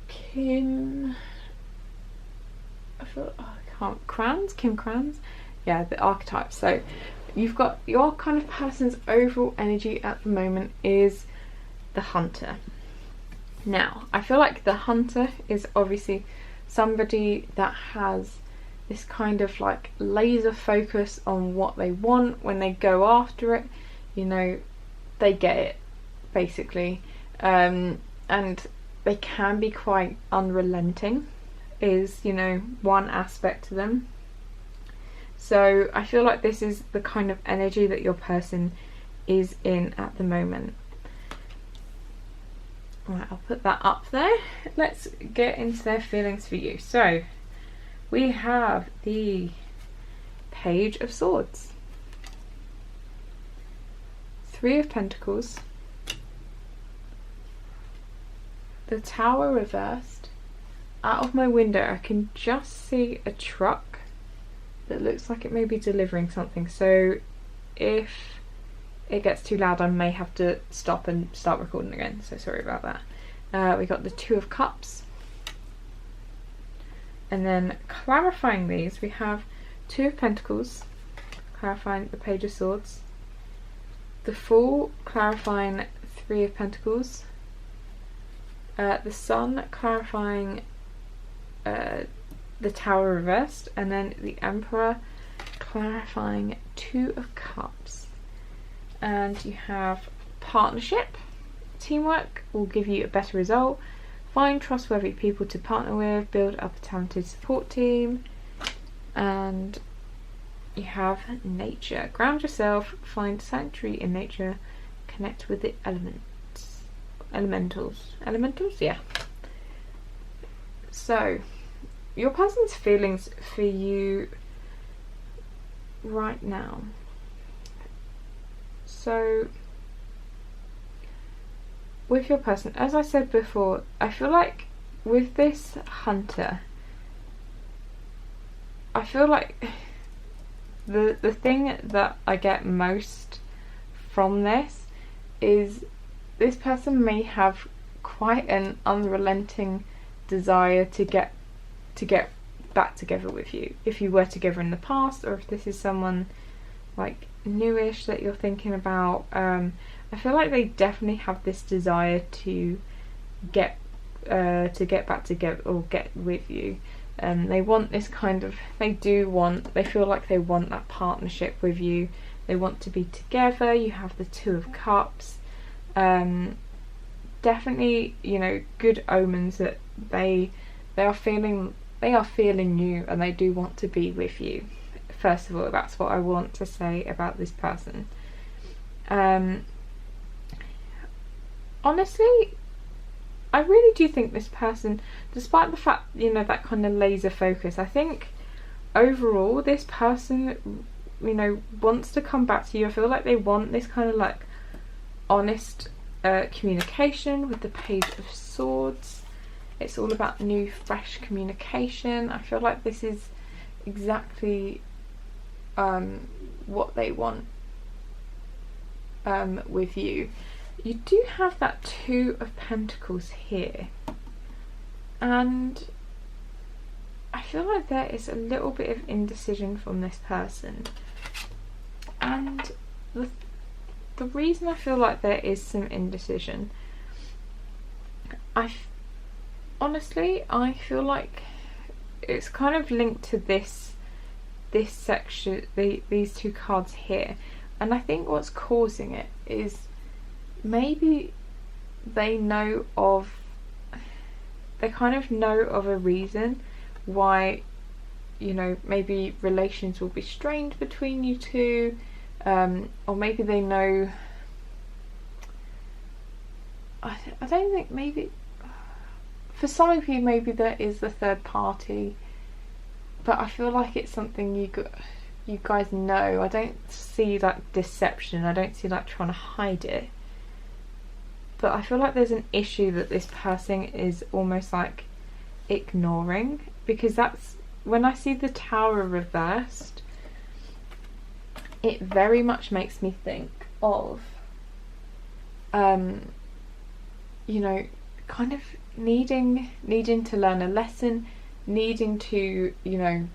Kim Kranz, yeah, the archetypes. So you've got your kind of person's overall energy at the moment is the hunter. Now I feel like the hunter is obviously somebody that has this kind of like laser focus on what they want. When they go after it, you know, they get it basically, and they can be quite unrelenting, is, you know, one aspect to them. So I feel like this is the kind of energy that your person is in at the moment. Right, I'll put that up there. Let's get into their feelings for you. So we have the Page of Swords, 3 of Pentacles, the Tower reversed. Out of my window I can just see a truck that looks like it may be delivering something, so if it gets too loud I may have to stop and start recording again, so sorry about that. We got the 2 of Cups, and then clarifying these we have 2 of Pentacles clarifying the Page of Swords, the Fool clarifying 3 of Pentacles, the Sun clarifying the Tower reversed, and then the Emperor clarifying 2 of Cups. And you have partnership. Teamwork will give you a better result. Find trustworthy people to partner with. Build up a talented support team. And you have nature. Ground yourself. Find sanctuary in nature. Connect with the elements. Elementals, yeah. So your person's feelings for you right now. So with your person, as I said before, I feel like with this hunter, I feel like the thing that I get most from this is this person may have quite an unrelenting desire to get back together with you, if you were together in the past, or if this is someone like newish that you're thinking about. I feel like they definitely have this desire to get back together or get with you. They want this kind of, they feel like they want that partnership with you. they want to be together. You have the Two of Cups. Definitely, you know, good omens that they are feeling you, and they do want to be with you. First of all, that's what I want to say about this person. Honestly, I really do think this person, despite the fact, you know, that kind of laser focus, I think overall this person, you know, wants to come back to you. I feel like they want this kind of like honest communication with the Page of Swords. It's all about new, fresh communication. I feel like this is exactly what they want with you. You do have that Two of Pentacles here, and I feel like there is a little bit of indecision from this person, and the reason I feel like there is some indecision, honestly I feel like it's kind of linked to this section, these two cards here, and I think what's causing it is maybe they kind of know of a reason why, you know, maybe relations will be strained between you two, or maybe they know, I don't think, maybe for some of you maybe there is the third party, but I feel like it's something you guys know. I don't see like deception, I don't see like trying to hide it, but I feel like there's an issue that this person is almost like ignoring, because that's when I see the Tower reversed, it very much makes me think of you know, kind of needing to learn a lesson, needing to, you know,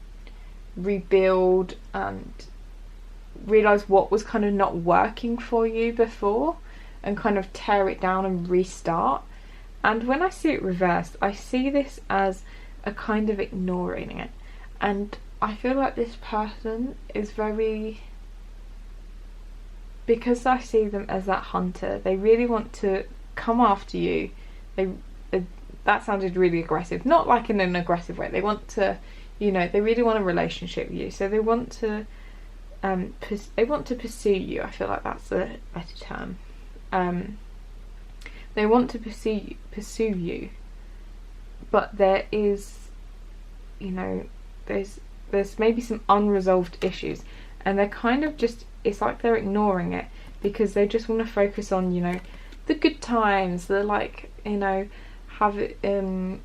rebuild and realize what was kind of not working for you before, and kind of tear it down and restart. And when I see it reversed, I see this as a kind of ignoring it, and I feel like this person is very, because I see them as that hunter, they really want to come after you. That sounded really aggressive, not like in an aggressive way. They want to, you know, they really want a relationship with you, so they want to pursue you. I feel like that's a better term. They want to pursue you, but there is, you know, there's maybe some unresolved issues, and they're kind of just, it's like they're ignoring it because they just want to focus on, you know, the good times. They're like, you know, have it being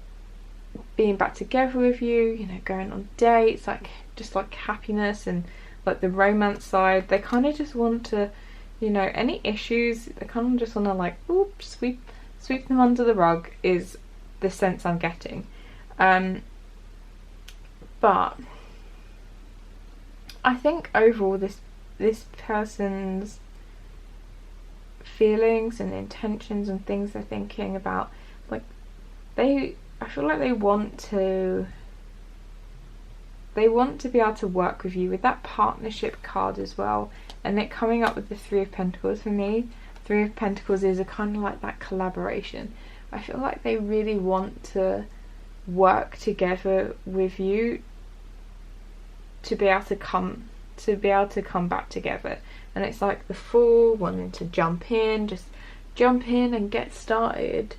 back together with you, you know, going on dates, like just like happiness and like the romance side. They kind of just want to, you know, any issues, they kind of just want to like, oops, sweep them under the rug, is the sense I'm getting. But I think overall this person's feelings and intentions and things they're thinking about, like I feel like they want to be able to work with you with that partnership card as well, and it coming up with the Three of Pentacles. For me, Three of Pentacles is a kind of like that collaboration. I feel like they really want to work together with you to be able to come back together. And it's like the Fool wanting to jump in and get started,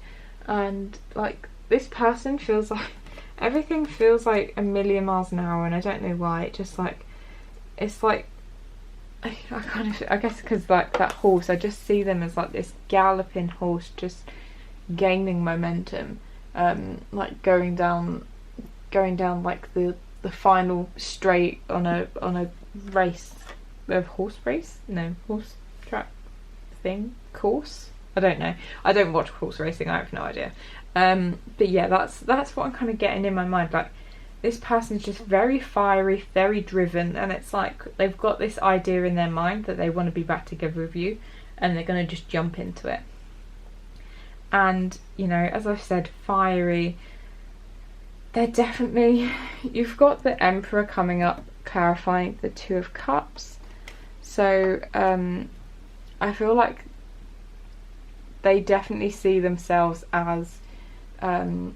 and like this person feels like everything feels like a million miles an hour, and I don't know why. It just like, it's like, I guess because like that horse, I just see them as like this galloping horse just gaining momentum, like going down like the final straight on a race, a horse race, no, horse track thing, course, I don't know, I don't watch horse racing, I have no idea. But yeah, that's what I'm kind of getting in my mind. Like this person's just very fiery, very driven, and it's like they've got this idea in their mind that they want to be back together with you, and they're going to just jump into it. And you know, as I've said, fiery, they're definitely, you've got the Emperor coming up, clarifying the Two of Cups, So I feel like they definitely see themselves as you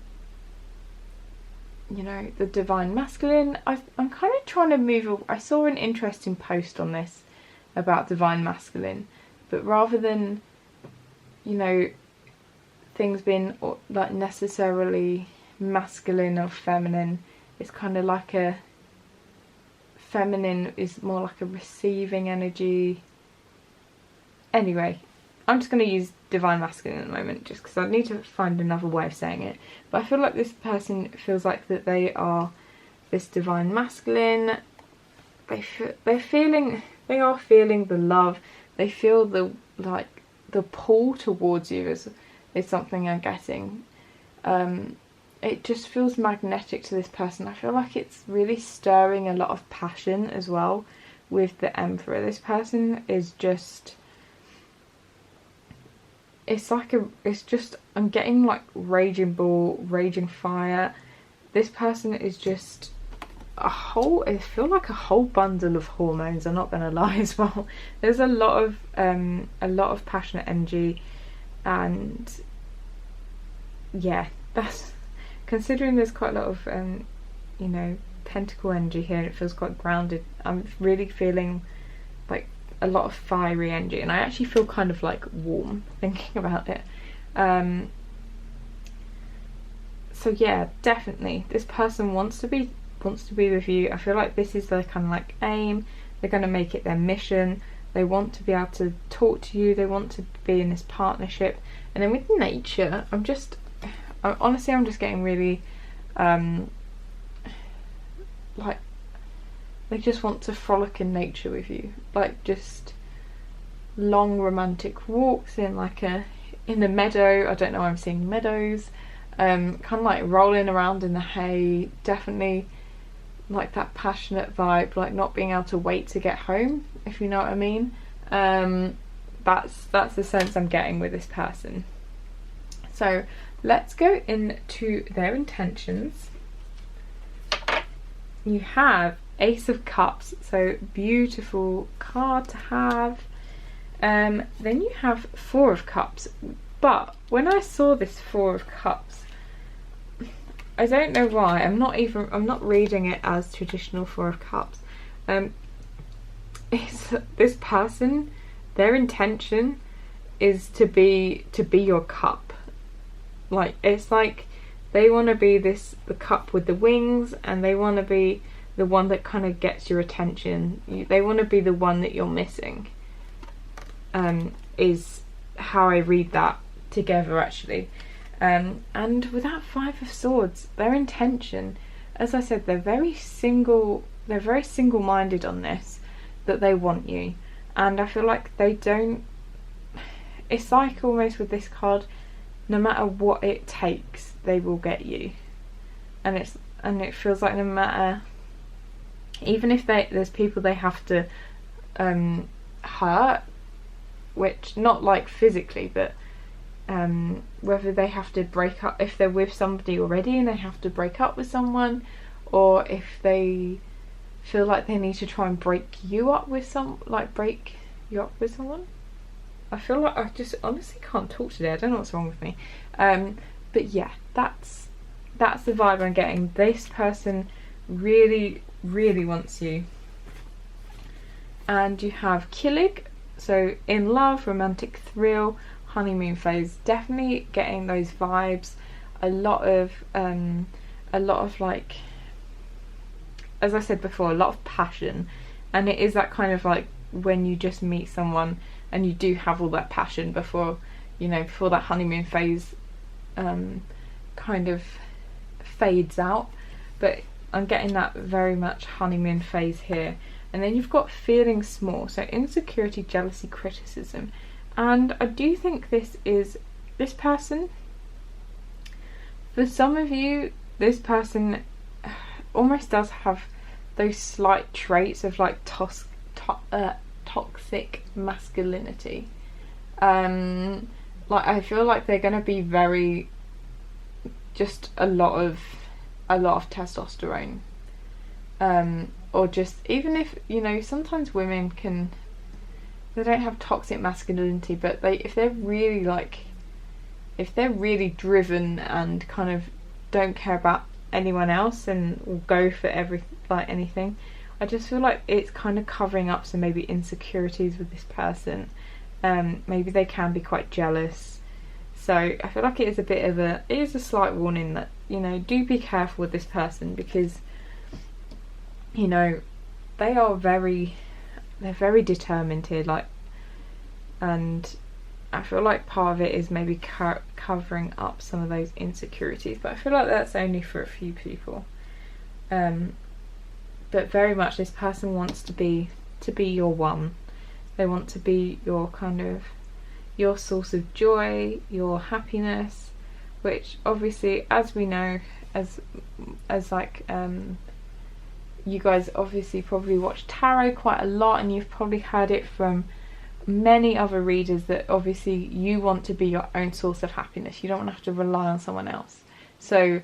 know, the divine masculine. I'm kind of trying to move. I saw an interesting post on this about divine masculine, but rather than, you know, things being like necessarily masculine or feminine, it's kind of like a feminine is more like a receiving energy. Anyway, I'm just going to use divine masculine at the moment just because I need to find another way of saying it. But I feel like this person feels like that they are this divine masculine. They are feeling the love. They feel the pull towards you is something I'm getting. It just feels magnetic to this person. I feel like it's really stirring a lot of passion as well with the Emperor. This person is just, it's just, I'm getting like raging bull, raging fire. This person is just I feel like a whole bundle of hormones, I'm not gonna lie as well. There's a lot of passionate energy, and yeah, that's, considering there's quite a lot of you know, pentacle energy here, and it feels quite grounded. I'm really feeling like a lot of fiery energy, and I actually feel kind of like warm thinking about it. So yeah, definitely this person wants to be with you. I feel like this is their kind of like aim. They're going to make it their mission. They want to be able to talk to you. They want to be in this partnership. And then with nature, I'm just getting really like they just want to frolic in nature with you, like just long romantic walks in like in a meadow. I don't know why I'm seeing meadows. Kind of like rolling around in the hay. Definitely like that passionate vibe, like not being able to wait to get home, if you know what I mean. That's the sense I'm getting with this person. So let's go into their intentions. You have Ace of Cups, so beautiful card to have. Then you have Four of Cups, but when I saw this Four of Cups, I don't know why, I'm not reading it as traditional Four of Cups. It's this person, their intention is to be your cup. Like, it's like they want to be the cup with the wings, and they want to be the one that kind of gets your attention. They want to be the one that you're missing. Is how I read that together, actually. And with that Five of Swords, their intention, as I said, they're very single-minded on this, that they want you. And I feel like they don't, it's like almost with this card, no matter what it takes, they will get you. And it feels like no matter, even if there's people they have to hurt, which not like physically, but whether they have to break up, if they're with somebody already and they have to break up with someone, or if they feel like they need to try and break you up with someone. I feel like I just honestly can't talk today. I don't know what's wrong with me. But yeah, that's the vibe I'm getting. This person really, really wants you. And you have Killig, so in love, romantic thrill, honeymoon phase. Definitely getting those vibes. A lot of like, as I said before, a lot of passion. And it is that kind of like when you just meet someone and you do have all that passion before that honeymoon phase kind of fades out. But I'm getting that very much honeymoon phase here. And then you've got feeling small, so insecurity, jealousy, criticism. And I do think this person, for some of you, this person almost does have those slight traits of like toxic masculinity. Like, I feel like they're going to be very, just a lot of testosterone. Or just, even if, sometimes women can they don't have toxic masculinity, but if they're really driven and kind of don't care about anyone else and will go for anything, I just feel like it's kind of covering up some maybe insecurities with this person. Maybe they can be quite jealous. So I feel like it is a slight warning that, you know, do be careful with this person, because, you know, they're very determined here, and I feel like part of it is maybe covering up some of those insecurities, but I feel like that's only for a few people. But very much this person wants to be your one. They want to be your your source of joy, your happiness, which obviously, as we know, as you guys obviously probably watch tarot quite a lot, and you've probably heard it from many other readers that obviously you want to be your own source of happiness. You don't want to have to rely on someone else. So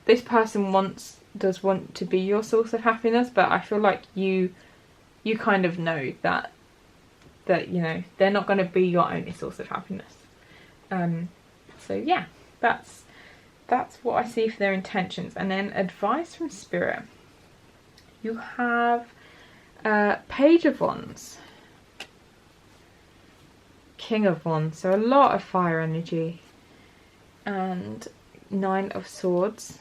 this person does want to be your source of happiness, but I feel like you kind of know that you know they're not going to be your only source of happiness. So yeah, that's what I see for their intentions. And then advice from Spirit. You have Page of Wands, King of Wands, so a lot of fire energy, and Nine of Swords.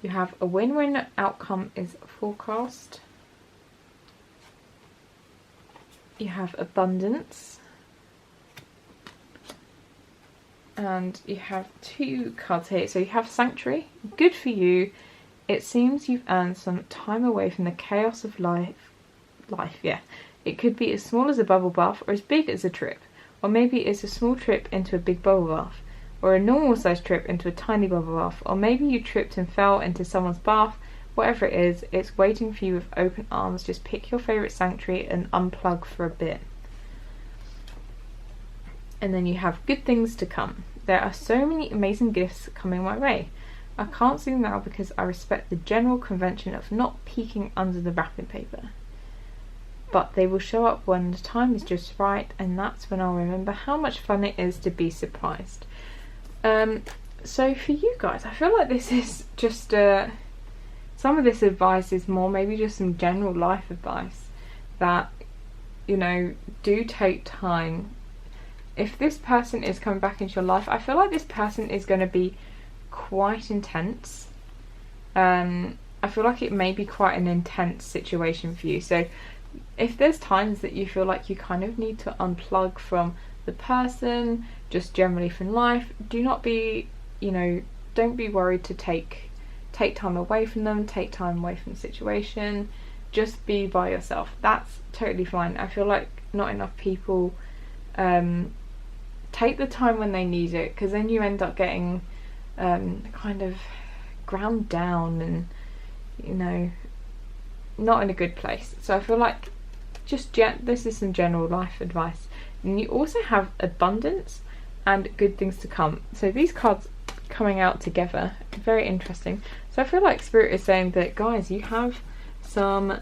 You have a win-win outcome is forecast. You have abundance, and you have two cards here. So you have Sanctuary, good for you. It seems you've earned some time away from the chaos of life, yeah. It could be as small as a bubble bath or as big as a trip. Or maybe it's a small trip into a big bubble bath. Or a normal sized trip into a tiny bubble bath. Or maybe you tripped and fell into someone's bath. Whatever it is, it's waiting for you with open arms. Just pick your favourite sanctuary and unplug for a bit. And then you have good things to come. There are so many amazing gifts coming my way. I can't see them now because I respect the general convention of not peeking under the wrapping paper. But they will show up when the time is just right, and that's when I'll remember how much fun it is to be surprised. So for you guys, I feel like this is just some of this advice is more maybe just some general life advice that, you know, do take time. If this person is coming back into your life, I feel like this person is going to be quite intense. I feel like it may be quite an intense situation for you. So if there's times that you feel like you kind of need to unplug from the person, just generally from life, do not be, you know, don't be worried to take time away from them, take time away from the situation. Just be by yourself. That's totally fine. I feel like not enough people take the time when they need it, because then you end up getting kind of ground down and, you know, not in a good place. So I feel like just this is some general life advice. And you also have abundance and good things to come. So these cards coming out together, very interesting. So I feel like Spirit is saying that, guys, you have some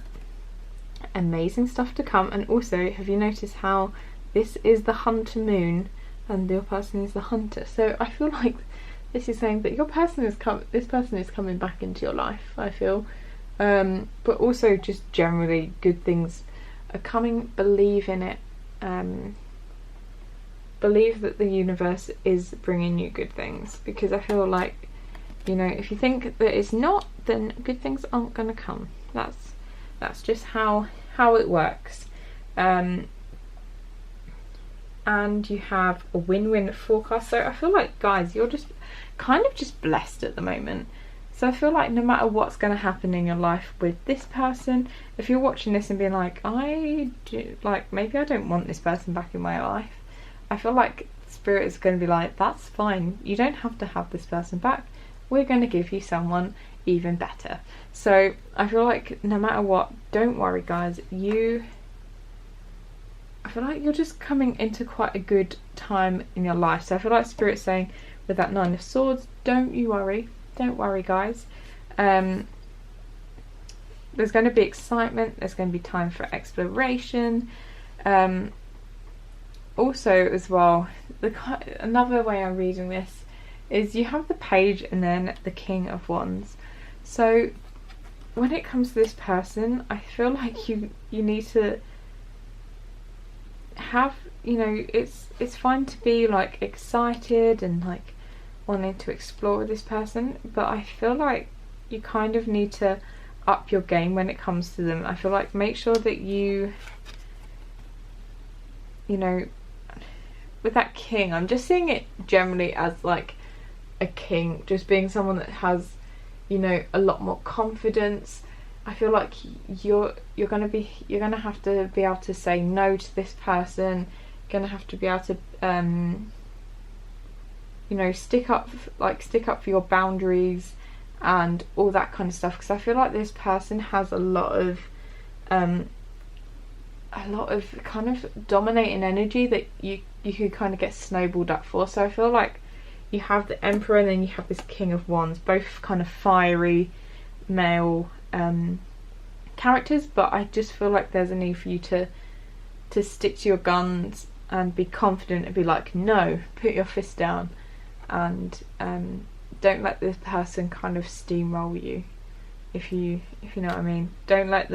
amazing stuff to come. And also, have you noticed how this is the hunter moon and your person is the hunter? So I feel like this is saying that this person is coming back into your life, I feel. But also just generally good things are coming. Believe in it. Believe that the universe is bringing you good things, because I feel like, you know, if you think that it's not, then good things aren't going to come. That's just how it works. And you have a win-win forecast. So I feel like, guys, you're just kind of just blessed at the moment. So I feel like no matter what's going to happen in your life with this person, if you're watching this and being like, maybe I don't want this person back in my life, I feel like Spirit is going to be like, that's fine. You don't have to have this person back. We're going to give you someone even better. So I feel like no matter what, don't worry, guys. I feel like you're just coming into quite a good time in your life. So I feel like Spirit's saying with that Nine of Swords, don't worry, guys. There's going to be excitement. There's going to be time for exploration. Also as well, another way I'm reading this is you have the Page and then the King of Wands. So when it comes to this person, I feel like you need to have, you know, it's fine to be like excited and like wanting to explore with this person, but I feel like you kind of need to up your game when it comes to them. I feel like make sure that you know, with that king, I'm just seeing it generally as like a king just being someone that has, you know, a lot more confidence. I feel like you're gonna have to be able to say no to this person. You're gonna have to be able to you know, stick up for your boundaries and all that kind of stuff, because I feel like this person has a lot of kind of dominating energy that you could kind of get snowballed up for. So I feel like you have the Emperor and then you have this King of Wands, both kind of fiery male characters, but I just feel like there's a need for you to stick to your guns and be confident and be like, no, put your fist down, and don't let this person kind of steamroll you, if you know what I mean. Don't let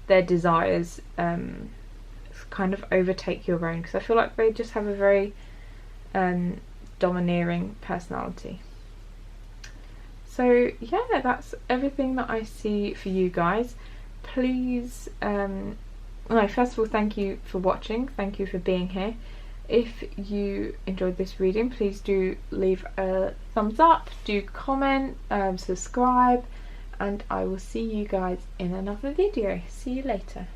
their desires kind of overtake your own, because I feel like they just have a very domineering personality. So yeah, that's everything that I see for you guys. Please, first of all, thank you for watching, thank you for being here. If you enjoyed this reading, please do leave a thumbs up, do comment, subscribe, and I will see you guys in another video. See you later.